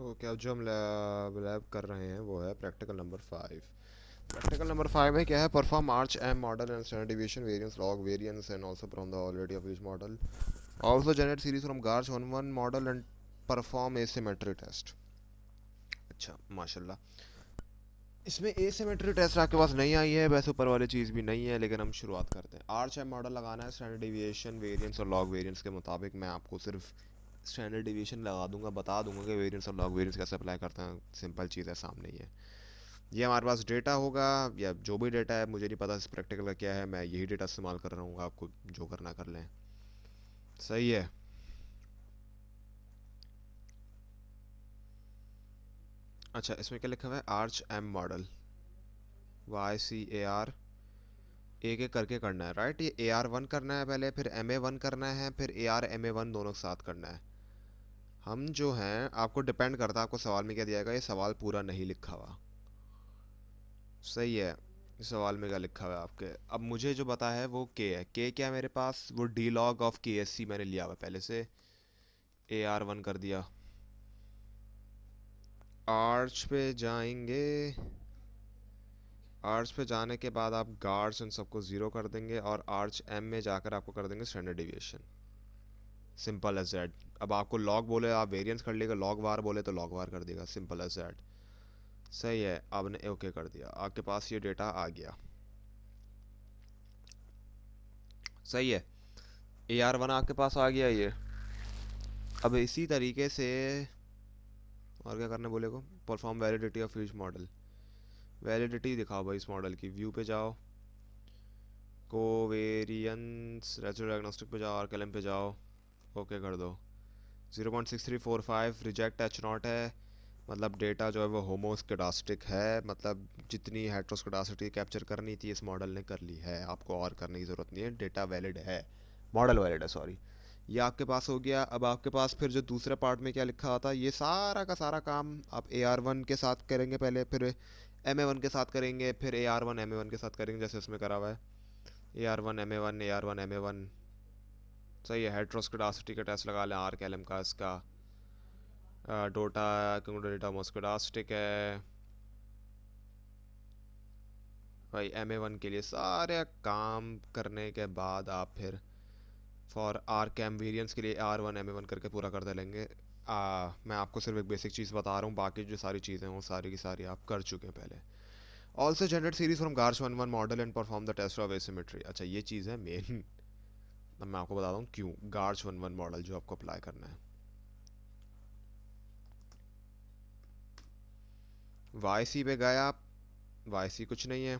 Okay, अब जो हम लैब कर रहे हैं वो है प्रैक्टिकल नंबर 5। प्रैक्टिकल नंबर 5 में क्या है? Perform ARCH M model and standard deviation variance log variance and also from the already of each model, also generate series from GARCH one one model and perform asymmetry test. अच्छा, माशाल्लाह। इसमें asymmetry test आपके पास नहीं आई है, वैसे ऊपर वाली चीज़ भी नहीं है, लेकिन हम शुरुआत करते हैं। आर्च एम मॉडल लगाना है स्टैंडर्ड डिविएशन वेरिएंस और लॉग वेरिएंस के मुताबिक। मैं आपको सिर्फ स्टैंडर्ड डिवीजन लगा दूंगा, बता दूंगा कि वेरिएंस और लॉग वेरिएंस कैसे अप्लाई करते हैं। सिंपल चीज़ है, सामने ही है। ये हमारे पास डेटा होगा या जो भी डेटा है, मुझे नहीं पता इस प्रैक्टिकल का क्या है, मैं यही डेटा इस्तेमाल कर रहा हूँ। आपको जो करना कर लें। सही है। अच्छा, इसमें क्या लिखा हुआ है? आर्च एम मॉडल, YCAR, एक एक करके करना है, राइट? ये AR1 करना है पहले, फिर MA1 करना है, फिर ARMA1 दोनों के साथ करना है। हम जो हैं, आपको डिपेंड करता है आपको सवाल में क्या दिया जाएगा। ये सवाल पूरा नहीं लिखा हुआ। सही है। इस सवाल में क्या लिखा हुआ है आपके? अब मुझे जो पता है वो के है। के क्या है मेरे पास? वो डी लॉग ऑफ KSC मैंने लिया हुआ पहले से। AR1 कर दिया। आर्च पे जाएंगे। आर्च पे जाने के बाद आप गार्ड्स इन सबको ज़ीरो कर देंगे और आर्च एम में जाकर आपको कर देंगे standard deviation. Simple as that. अब आपको लॉग बोले आप वेरिएंस कर लेगा, लॉग वार बोले तो लॉग वार कर देगा। Simple as that. सही है। आपने ओके कर दिया, आपके पास ये डेटा आ गया। सही है। AR1 आपके पास आ गया ये। अब इसी तरीके से और क्या करना बोले को? Perform validity of each model. Validity दिखाओ भाई इस मॉडल की। व्यू पे जाओ, कोवेरियंस रेसिड्यू डायग्नोस्टिक पे जाओ, आरकेएलएम पे जाओ, ओके कर दो। 0.6345 रिजेक्ट एच नॉट है, मतलब डेटा जो है वो होमोस्केडास्टिक है, मतलब जितनी हेट्रोस्केडासिटी कैप्चर करनी थी इस मॉडल ने कर ली है। आपको और करने की ज़रूरत नहीं है, डेटा वैलिड है, मॉडल वैलिड है, सॉरी। ये आपके पास हो गया। अब आपके पास फिर जो दूसरे पार्ट में क्या लिखा था, ये सारा का सारा काम आप AR1 के साथ करेंगे पहले, फिर MA1 के साथ करेंगे, फिर AR1 MA1 के साथ करेंगे, जैसे इसमें करा हुआ है। AR1 MA1 AR1 MA1। सही है। हेट्रोस्केडासिटी का टेस्ट लगा लें आर कैलम का, इसका डोटा डेटा मोस्कोडास्टिक है भाई। MA1 के लिए सारे काम करने के बाद आप फिर फॉर आर कैम वेरियंस के लिए R1 MA1 करके पूरा कर दे लेंगे। मैं आपको सिर्फ एक बेसिक चीज़ बता रहा हूँ, बाकी जो सारी चीज़ें हैं वो सारी की सारी आप कर चुके हैं पहले। Also generate series from GARCH one one model and perform the test of asymmetry. अच्छा, ये चीज़ है मेन। अब मैं आपको बताता हूँ क्यों गार्च वन वन मॉडल जो आपको अप्लाई करना है। YC पे गए आप, YC कुछ नहीं है।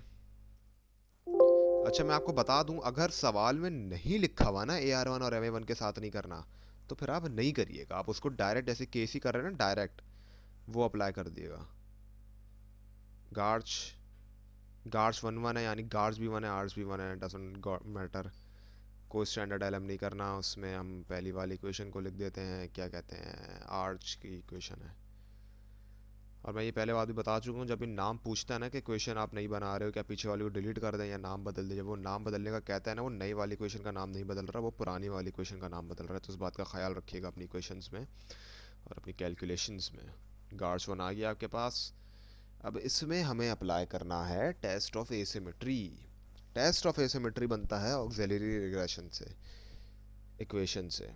अच्छा, मैं आपको बता दूं, अगर सवाल में नहीं लिखा हुआ ना AR1 और MA1 के साथ नहीं करना, तो फिर आप नहीं करिएगा। आप उसको डायरेक्ट जैसे KC कर रहे हैं ना, डायरेक्ट वो अप्लाई कर दिएगा। गार्च गार्च वन वन है, यानी गार्च भी वन है, आर्च भी वन है, डजेंट मैटर। कोई स्टैंडर्ड एलएम नहीं करना उसमें। हम पहली वाली इक्वेशन को लिख देते हैं, क्या कहते हैं, आर्च की इक्वेशन है। और मैं ये पहले बात भी बता चुका हूँ, जब भी नाम पूछता है ना कि क्वेश्चन आप नहीं बना रहे हो, क्या पीछे वाली को डिलीट कर दें या नाम बदल दें, जब वो नाम बदलने का कहता है ना, वो नई वाली क्वेश्चन का नाम नहीं बदल रहा, वो पुरानी वाली क्वेश्चन का नाम बदल रहा है। तो उस बात का ख्याल रखिएगा अपनी क्वेश्चंस में और अपनी कैलकुलेशंस में। गार्ड्स वन आ गया आपके पास। अब इसमें हमें अप्लाई करना है test of asymmetry. Test of asymmetry बनता है ऑक्सिलरी रिग्रेशन से, इक्वेशन से।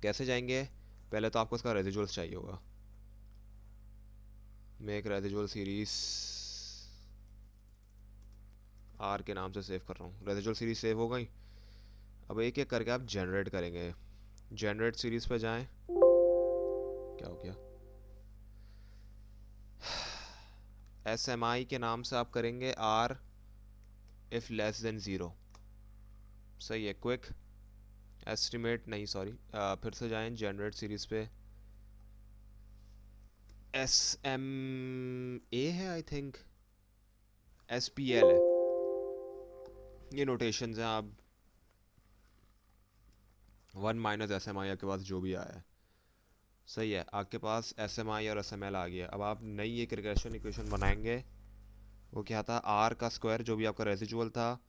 कैसे जाएंगे? पहले तो आपको इसका रेजिजुअल्स चाहिए होगा। मैं एक रेजिजुअल सीरीज आर के नाम से सेव कर रहा हूँ। रेजिजुअल सीरीज सेव हो गई। अब एक एक करके आप जनरेट करेंगे। जनरेट सीरीज पे जाएं। क्या हो गया? SMI के नाम से आप करेंगे R if less than zero. सही है। क्विक एस्टिमेट नहीं, सॉरी, फिर से जाएं जनरेट सीरीज पे। SMA है आई थिंक, SPL है, ये नोटेशंस हैं। आप 1 - SMI आपके पास जो भी आया है। सही है। आपके पास SMI और SML आ गया। अब आप नई एक रिग्रेशन इक्वेशन बनाएंगे। वो क्या था? आर का स्क्वायर जो भी आपका रेजिजुअल था,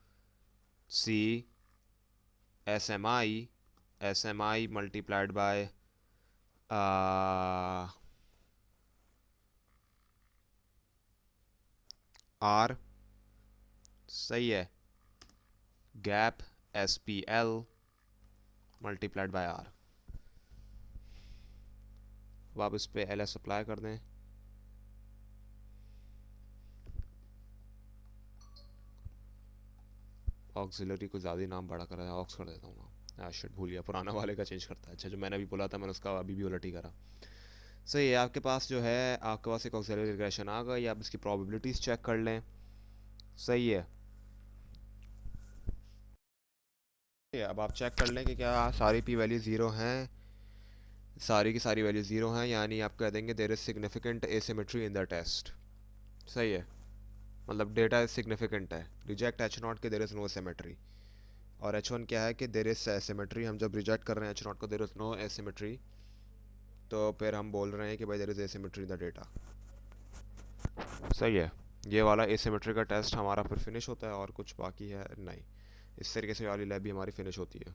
C SMI multiplied by R सही है, gap SPL multiplied by R. अब आप इस पे LS अप्लाई कर दें, ऑक्सिलरी को ज़्यादा ही नाम बड़ा करा है, ऑक्स कर देता हूँ ना, शिट भूल गया, पुराना वाले का चेंज करता है। अच्छा, जो मैंने अभी बोला था मैंने उसका अभी भी उलट ही करा। सही है, आपके पास जो है आपके पास एक ऑक्सिलरी रिग्रेशन आ गई, आप इसकी प्रोबेबिलिटीज़ चेक कर लें। सही है, अब आप चेक कर लें कि क्या सारी पी वैल्यू ज़ीरो हैं, सारी की सारी वैल्यू ज़ीरो हैं, यानी आप कह देंगे there is significant asymmetry in the test. सही है, मतलब डेटा सिग्निफिकेंट है। रिजेक्ट H0 के देयर इज़ नो सिमेट्री, और H1 क्या है कि देयर इज़ एसिमेट्री। हम जब रिजेक्ट कर रहे हैं H0 को, देयर इज़ नो एसिमेट्री, तो फिर हम बोल रहे हैं कि भाई there is asymmetry in the data. सही है, ये वाला एसिमेट्री का टेस्ट हमारा फिर फिनिश होता है, और कुछ बाकी है नहीं। इस तरीके से वाली लैब भी हमारी फिनिश होती है।